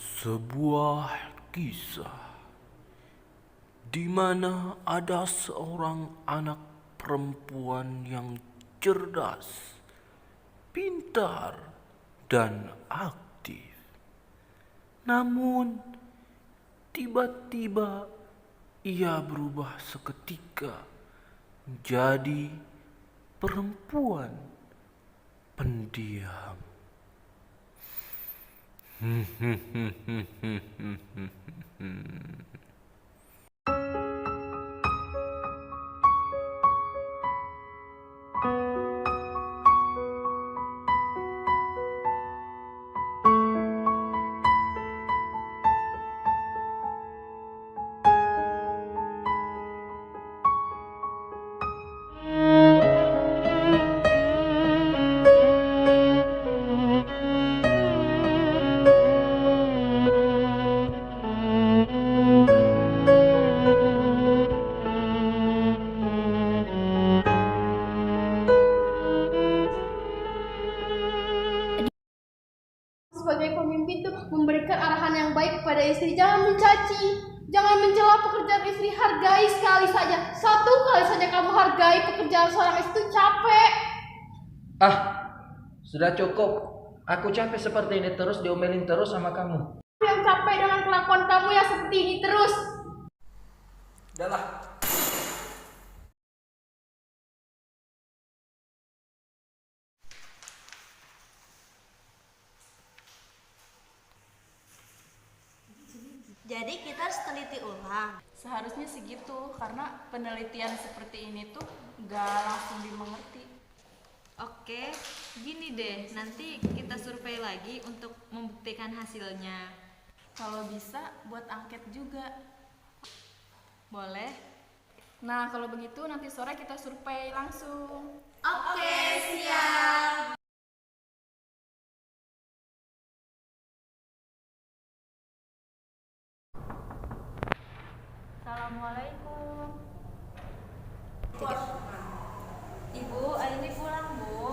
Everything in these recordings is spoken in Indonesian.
Sebuah kisah di mana ada seorang anak perempuan yang cerdas, pintar, dan aktif. Namun, tiba-tiba ia berubah seketika menjadi perempuan pendiam. Sebagai pemimpin tuh memberikan arahan yang baik kepada istri, jangan mencaci, jangan mencela pekerjaan istri, hargai sekali saja, satu kali saja kamu hargai pekerjaan seorang istri, capek. Sudah cukup. Aku capek seperti ini terus, diomelin terus sama kamu. Yang capek dengan kelakuan kamu yang seperti ini terus. Udahlah. Jadi kita harus teliti ulang. Seharusnya segitu, karena penelitian seperti ini tuh gak langsung dimengerti. Oke, gini deh, nanti kita survei lagi untuk membuktikan hasilnya. Kalau bisa buat angket juga. Boleh? Nah, kalau begitu nanti sore kita survei langsung. Oke, siap. Assalamualaikum. Ibu, Aini pulang, Bu.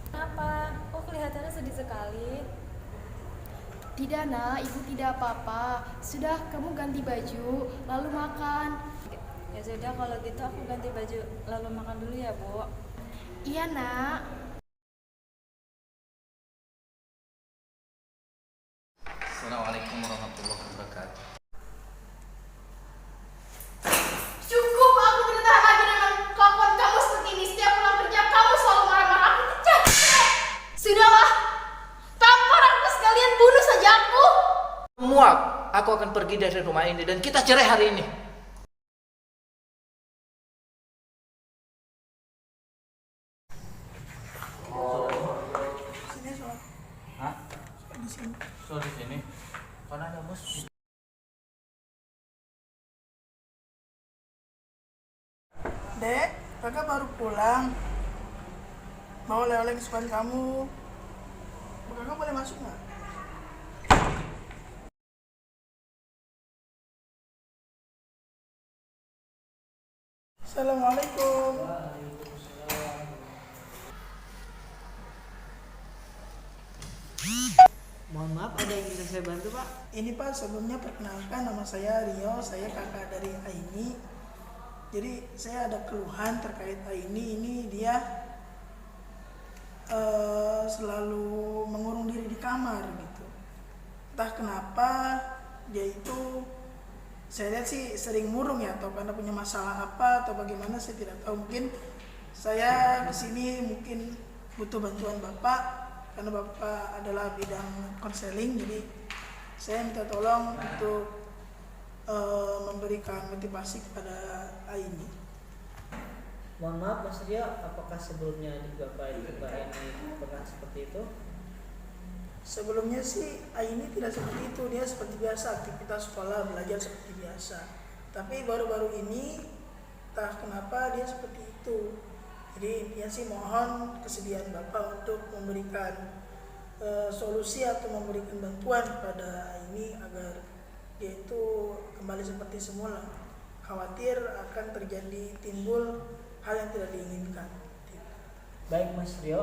Kenapa? Kok kelihatannya sedih sekali? Tidak nak, ibu tidak apa-apa. Sudah, kamu ganti baju, lalu makan. Ya sudah, kalau gitu aku ganti baju lalu makan dulu ya, Bu. Iya nak. Assalamualaikum warahmatullahi wabarakatuh. Cukup, aku tidak tahan lagi dengan kelakuan kamu seperti ini. Setiap pulang kerja kamu selalu marah-marah. Aku capek. Sudahlah, tampar aku sekalian, bunuh saja aku. Muak. Aku akan pergi dari rumah ini dan kita cerai hari ini. So di sini. Mana ada bos? Dek, kakak baru pulang. Mau oleh-oleh kesukaan kamu. Kakak boleh masuk nggak? Assalamualaikum. Mohon maaf, ada yang bisa saya bantu, Pak? Ini Pak, sebelumnya perkenalkan, nama saya Rio, saya kakak dari Aini. Jadi saya ada keluhan terkait Aini. Ini dia selalu mengurung diri di kamar gitu. Entah kenapa dia itu, saya lihat sih sering murung ya, atau karena punya masalah apa atau bagaimana, saya tidak tahu. Mungkin saya kesini mungkin butuh bantuan Bapak, karena Bapak adalah bidang konseling. Jadi saya minta tolong untuk memberikan motivasi kepada Aini. Mohon maaf, Mas Rio, apakah sebelumnya di Bapak ini pernah seperti itu? Sebelumnya sih Aini tidak seperti itu, dia seperti biasa, aktivitas sekolah, belajar seperti biasa. Tapi baru-baru ini entah kenapa dia seperti itu. Jadi intinya sih mohon kesediaan Bapak untuk memberikan solusi atau memberikan bantuan kepada Aini agar dia itu kembali seperti semula. Khawatir akan terjadi timbul hal yang tidak diinginkan. Baik, Mas Rio,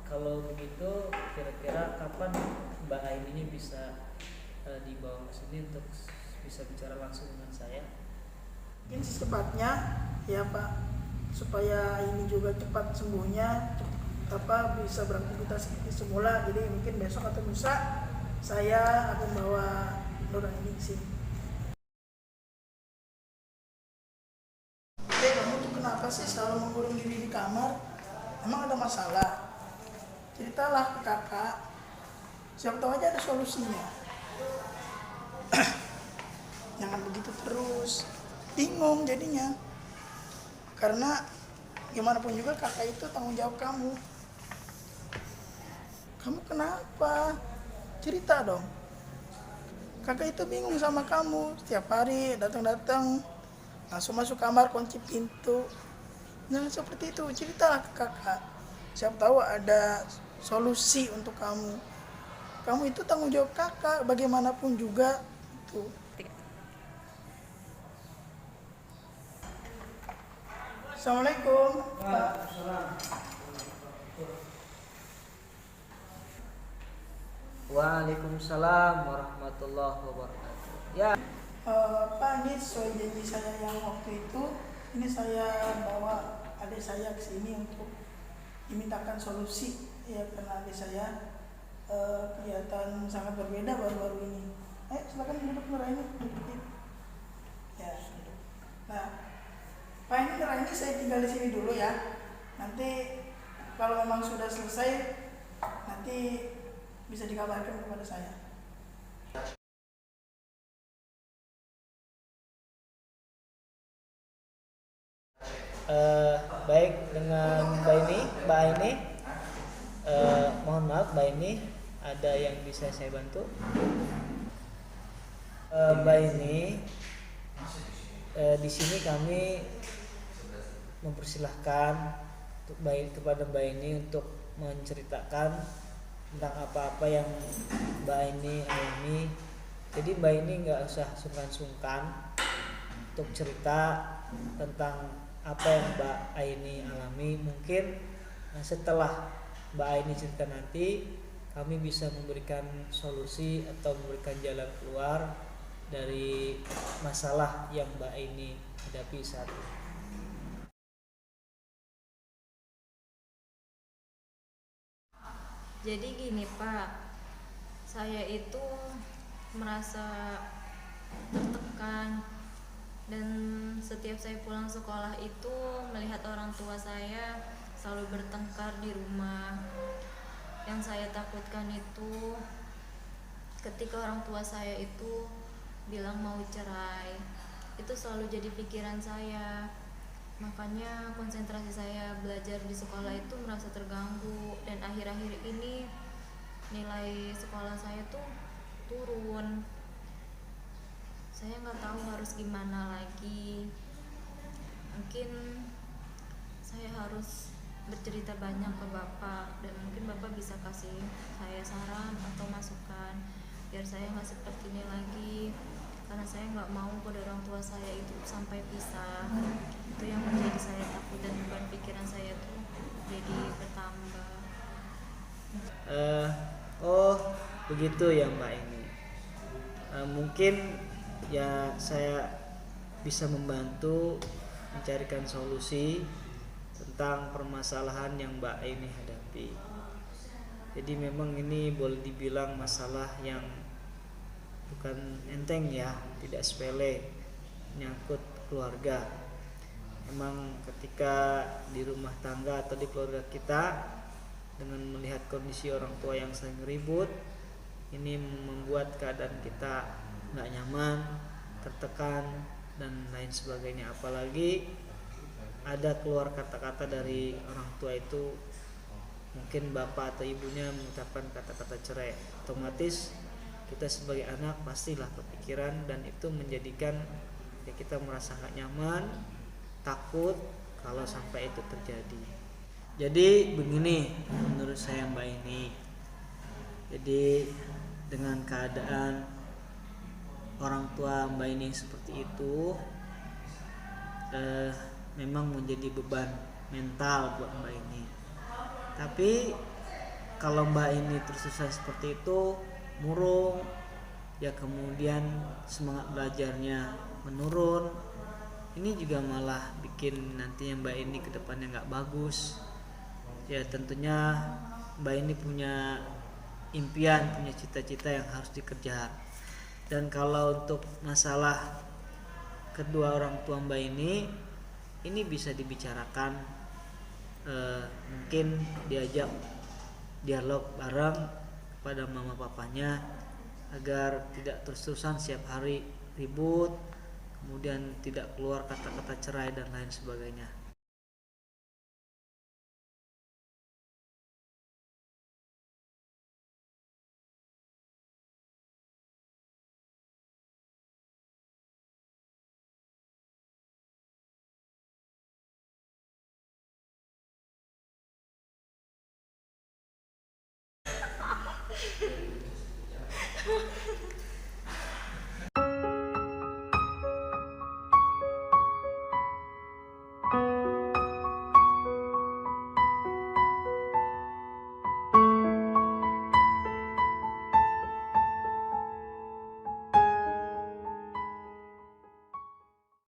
kalau begitu kira-kira kapan Mbak Aini ini bisa dibawa ke sini untuk bisa bicara langsung dengan saya. Mungkin secepatnya ya Pak, supaya ini juga cepat sembuhnya, bisa beraktivitas seperti semula. Jadi mungkin besok atau lusa saya akan bawa Nur Aini ke sini. Kamu tuh kenapa sih selalu mengurung diri di kamar? Emang ada masalah? Ceritalah ke kakak, siapa tahu aja ada solusinya. Jangan begitu terus, bingung jadinya. Karena gimana pun juga kakak itu tanggung jawab kamu. Kamu kenapa? Cerita dong. Kakak itu bingung sama kamu, setiap hari datang-datang, langsung masuk kamar, kunci pintu. Jangan seperti itu, ceritalah ke kakak. Siapa tahu ada solusi untuk kamu. Kamu itu tanggung jawab kakak, bagaimanapun juga itu. Assalamualaikum Pak. Waalaikumsalam warahmatullahi wabarakatuh. Ya. Pak, ini sesuai janji saya yang waktu itu, ini saya bawa adik saya ke sini untuk dimintakan solusi ya, karena adik saya kelihatan sangat berbeda baru-baru ini. Silakan duduk Nur Aini. Ya, duduk. Nah, Pak, ini Nur Aini saya tinggal di sini dulu ya. Nanti kalau memang sudah selesai, nanti bisa dikabarkan kepada saya. Baik, dengan Mbak Aini, mohon maaf Mbak Aini, ada yang bisa saya bantu? Mbak Aini, di sini kami mempersilahkan kepada Mbak Aini untuk menceritakan tentang apa-apa yang Mbak Aini alami. Jadi Mbak Aini nggak usah sungkan-sungkan untuk cerita tentang apa yang Mbak Aini alami. Mungkin setelah Mbak Aini cerita nanti, kami bisa memberikan solusi atau memberikan jalan keluar dari masalah yang Mbak Aini hadapi saat ini. Jadi gini Pak, saya itu merasa tertekan, dan setiap saya pulang sekolah itu melihat orang tua saya selalu bertengkar di rumah. Yang saya takutkan itu ketika orang tua saya itu bilang mau cerai, itu selalu jadi pikiran saya. Makanya konsentrasi saya belajar di sekolah itu merasa terganggu, dan akhir-akhir ini nilai sekolah saya tuh turun. Saya nggak tahu harus gimana lagi. Mungkin saya harus bercerita banyak ke Bapak, dan mungkin Bapak bisa kasih saya saran atau masukan biar saya nggak seperti ini lagi. Karena saya nggak mau pada orang tua saya itu sampai pisah. Itu yang menjadi saya takut, dan beban pikiran saya tuh jadi bertambah. Oh begitu ya Mbak ini. Mungkin ya saya bisa membantu mencarikan solusi tentang permasalahan yang Mbak ini hadapi. Jadi memang ini boleh dibilang masalah yang bukan enteng ya, tidak sepele, menyangkut keluarga. Memang ketika di rumah tangga atau di keluarga kita, dengan melihat kondisi orang tua yang sering ribut, ini membuat keadaan kita nggak nyaman, tertekan dan lain sebagainya. Apalagi ada keluar kata-kata dari orang tua itu, mungkin bapak atau ibunya mengucapkan kata-kata cerai, otomatis kita sebagai anak pastilah kepikiran, dan itu menjadikan ya kita merasa gak nyaman, takut kalau sampai itu terjadi. Jadi begini menurut saya Mbak ini. Jadi dengan keadaan orang tua Mbak ini seperti itu, memang menjadi beban mental buat Mbak ini. Tapi kalau Mbak ini terus seperti itu, murung, ya kemudian semangat belajarnya menurun, ini juga malah bikin nantinya Mbak ini ke depannya nggak bagus. Ya tentunya Mbak ini punya impian, punya cita-cita yang harus dikejar. Dan kalau untuk masalah kedua orang tua Mbak ini bisa dibicarakan, mungkin diajak dialog bareng pada mama papanya agar tidak terus-terusan setiap hari ribut, kemudian tidak keluar kata-kata cerai dan lain sebagainya.